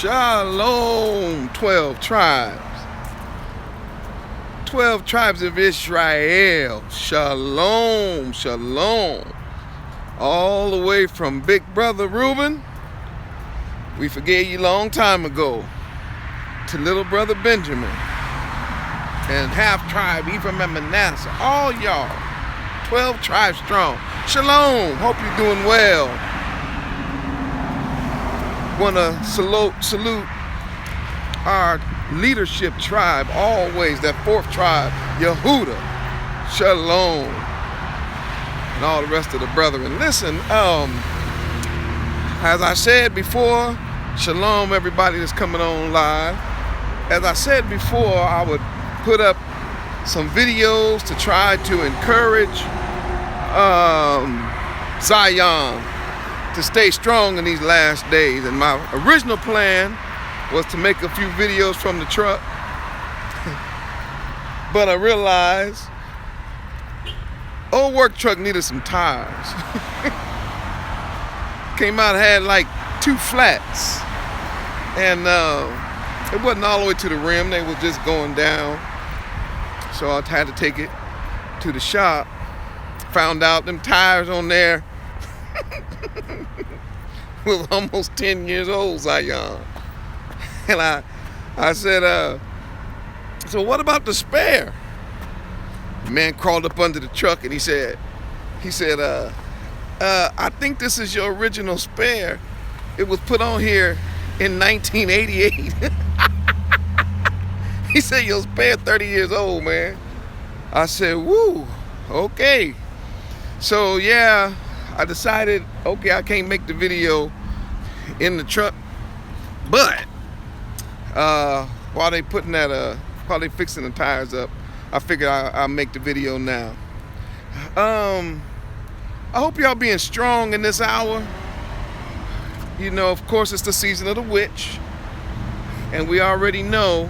Shalom, 12 tribes. 12 tribes of Israel. Shalom, shalom. All the way from Big Brother Reuben, we forgave you a long time ago, to little brother Benjamin, and half tribe, Ephraim and Manasseh. All y'all, 12 tribes strong. Shalom, hope you're doing well. Want to salute our leadership tribe, always, that fourth tribe, Yehuda, Shalom, and all the rest of the brethren. Listen, as I said before, Shalom, everybody that's coming on live. As I said before, I would put up some videos to try to encourage Zion to stay strong in these last days. And my original plan was to make a few videos from the truck. But I realized old work truck needed some tires. Came out, had like 2 flats. And it wasn't all the way to the rim. They were just going down. So I had to take it to the shop. Found out them tires on there was almost 10 years old, Zion. And I said, so what about the spare? The man crawled up under the truck and he said, I think this is your original spare. It was put on here in 1988. He said, your spare 30 years old, man. I said, woo, okay. So yeah, I decided, okay, I can't make the video in the truck, but while they fixing the tires up, I figured I'll make the video now. I hope y'all being strong in this hour. You know, of course, it's the season of the witch, and we already know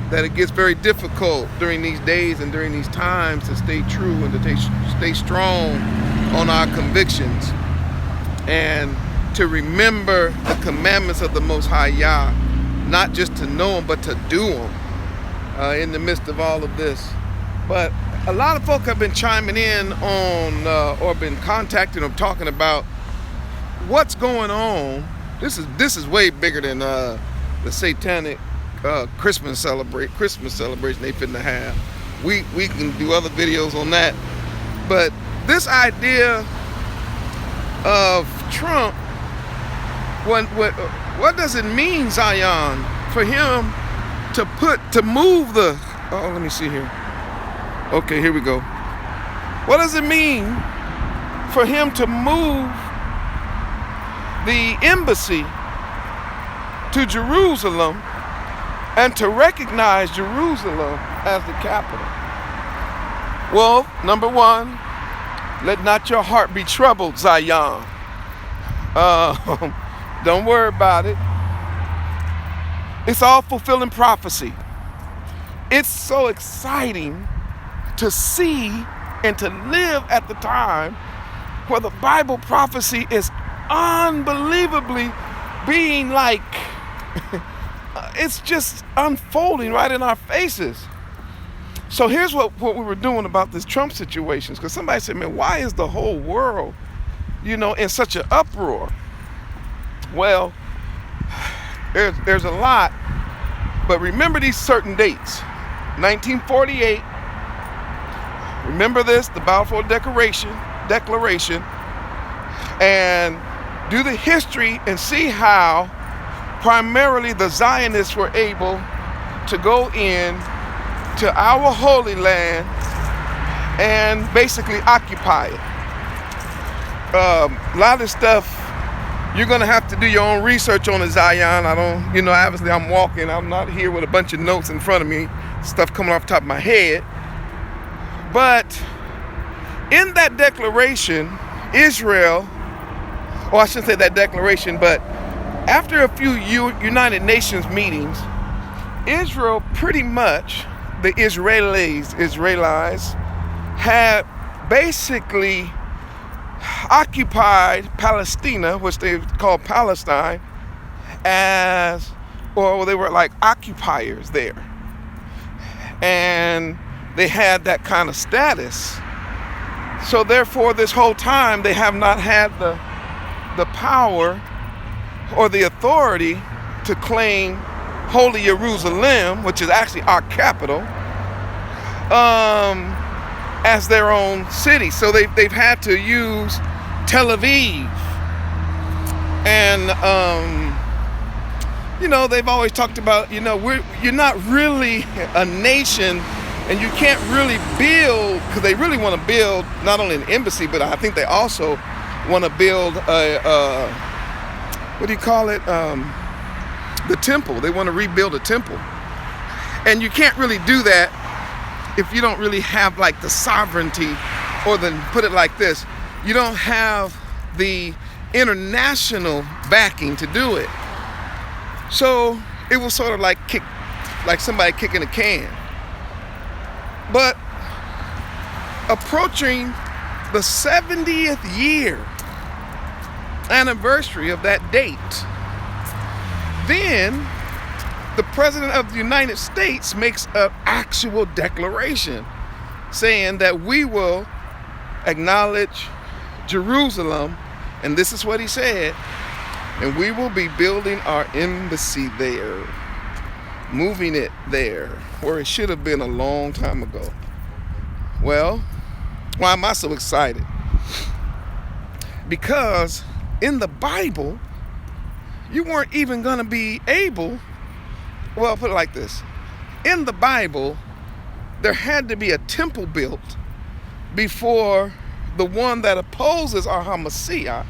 that it gets very difficult during these days and during these times to stay true and to stay strong on our convictions and to remember the commandments of the Most High Yah, not just to know them, but to do them in the midst of all of this. But a lot of folk have been chiming in on or been contacting or talking about what's going on. This is way bigger than the satanic Christmas celebration they finna have. We can do other videos on that. But this idea of Trump, what does it mean, Zion, for him to move the, let me see here. Okay, here we go. What does it mean for him to move the embassy to Jerusalem and to recognize Jerusalem as the capital? Well, number one, let not your heart be troubled, Zion. Don't worry about it. It's all fulfilling prophecy. It's so exciting to see and to live at the time where the Bible prophecy is unbelievably being like, it's just unfolding right in our faces. So here's what we were doing about this Trump situation. Because somebody said, man, why is the whole world, in such an uproar? Well, there's a lot, but remember these certain dates. 1948, remember this, the Balfour Declaration, and do the history and see how primarily the Zionists were able to go in to our Holy Land and basically occupy it. A lot of stuff, you're going to have to do your own research on it, Zion. I don't, obviously I'm walking. I'm not here with a bunch of notes in front of me, stuff coming off the top of my head. But in that declaration, Israel, I shouldn't say that declaration, but after a few United Nations meetings, Israel pretty much, the Israelis had basically occupied Palestina, which they call Palestine, as, or they were like occupiers there. And they had that kind of status. So therefore, this whole time, they have not had the power or the authority to claim Holy Jerusalem, which is actually our capital, as their own city. So they've had to use Tel Aviv. And, they've always talked about, you're not really a nation, and you can't really build, because they really want to build not only an embassy, but I think they also want to build what do you call it? The temple. They want to rebuild a temple. And you can't really do that if you don't really have like the sovereignty, or then put it like this, you don't have the international backing to do it. So it was sort of like somebody kicking a can. But approaching the 70th year anniversary of that date, then the President of the United States makes an actual declaration saying that we will acknowledge Jerusalem, and this is what he said, and we will be building our embassy there, moving it there, where it should have been a long time ago. Well, why am I so excited? Because in the Bible, you weren't even going to be able, well, put it like this. In the Bible, there had to be a temple built before the one that opposes our HaMashiach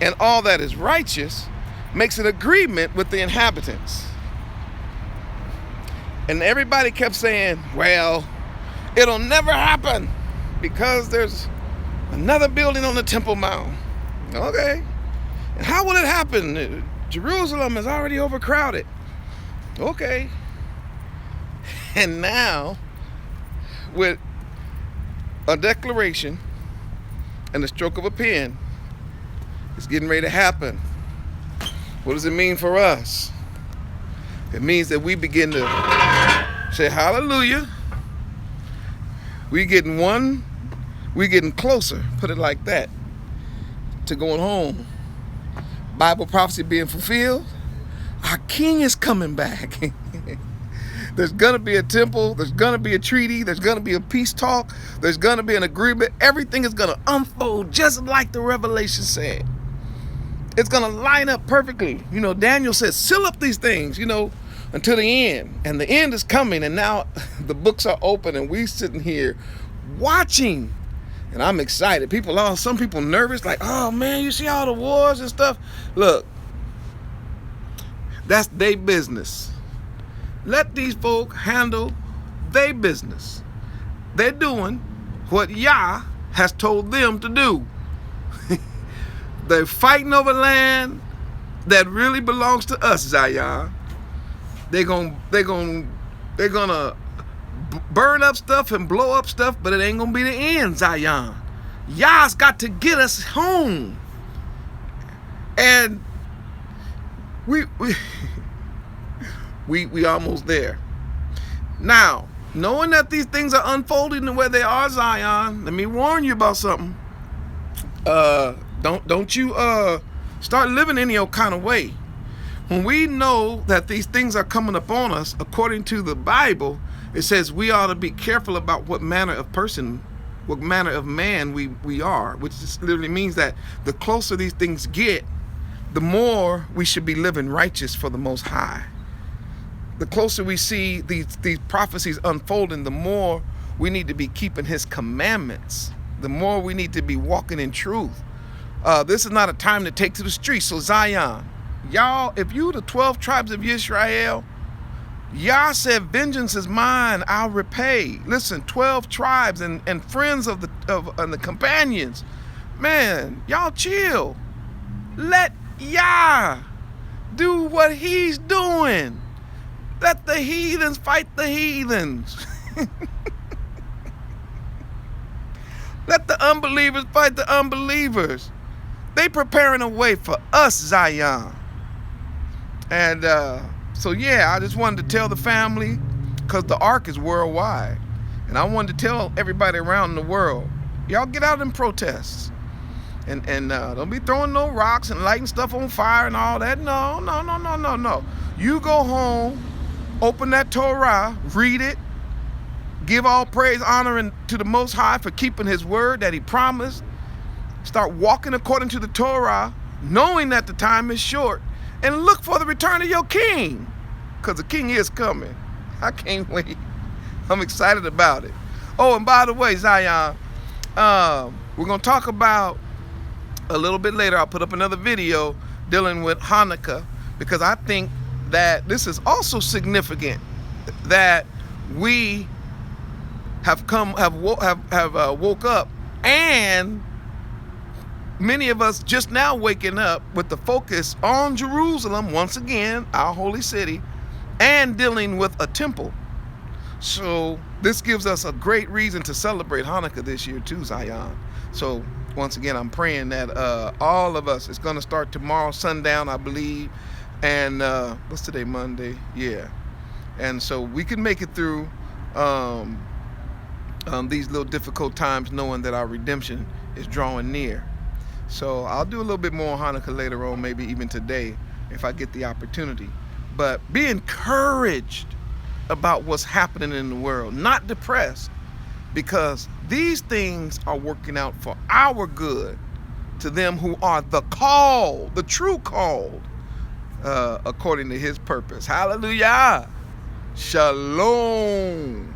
and all that is righteous makes an agreement with the inhabitants. And everybody kept saying, well, it'll never happen because there's another building on the Temple Mount. Okay. And how will it happen? Jerusalem is already overcrowded. Okay. And now, with a declaration and the stroke of a pen, it's getting ready to happen. What does it mean for us? It means that we begin to say hallelujah. We're getting closer, put it like that, to going home. Bible prophecy being fulfilled. Our King is coming back. There's going to be a temple. There's going to be a treaty. There's going to be a peace talk. There's going to be an agreement. Everything is going to unfold just like the Revelation said. It's going to line up perfectly. Daniel says, seal up these things, until the end. And the end is coming. And now the books are open and we sitting here watching. And I'm excited. Some people nervous, like, oh man, you see all the wars and stuff. Look, that's their business. Let these folk handle their business. They're doing what Yah has told them to do. They're fighting over land that really belongs to us, Zion. They're gonna burn up stuff and blow up stuff, but it ain't gonna be the end, Zion. Yah's got to get us home. And we almost there. Now, knowing that these things are unfolding the way they are, Zion, let me warn you about something. Don't you start living any old kind of way. When we know that these things are coming upon us, according to the Bible, it says we ought to be careful about what manner of man we are, which just literally means that the closer these things get, the more we should be living righteous for the Most High. The closer we see these prophecies unfolding, the more we need to be keeping His commandments. The more we need to be walking in truth. This is not a time to take to the streets. So Zion, y'all, if you the 12 tribes of Israel, Yah said, vengeance is mine, I'll repay. Listen, 12 tribes and friends of the companions. Man, y'all chill. Let Yah do what He's doing. Let the heathens fight the heathens. Let the unbelievers fight the unbelievers. They preparing a way for us, Zion. And so, yeah, I just wanted to tell the family, because the ark is worldwide. And I wanted to tell everybody around the world, y'all get out and protest. And don't be throwing no rocks and lighting stuff on fire and all that. No, no, no, no, no, no. You go home, open that Torah, read it, give all praise, honor, and to the Most High for keeping his word that he promised. Start walking according to the Torah, knowing that the time is short, and look for the return of your king, because the king is coming. I can't wait. I'm excited about it. Oh, and by the way, Zion, we're going to talk about a little bit later. I'll put up another video dealing with Hanukkah, because I think that this is also significant, that we have woke up, and many of us just now waking up with the focus on Jerusalem, once again, our holy city, and dealing with a temple. So this gives us a great reason to celebrate Hanukkah this year too, Zion. So once again, I'm praying that all of us, it's going to start tomorrow sundown, I believe. And what's today, Monday? Yeah. And so we can make it through these little difficult times, knowing that our redemption is drawing near. So I'll do a little bit more on Hanukkah later on, maybe even today, if I get the opportunity. But be encouraged about what's happening in the world, not depressed, because these things are working out for our good, to them who are the called, the true called, according to his purpose. Hallelujah. Shalom.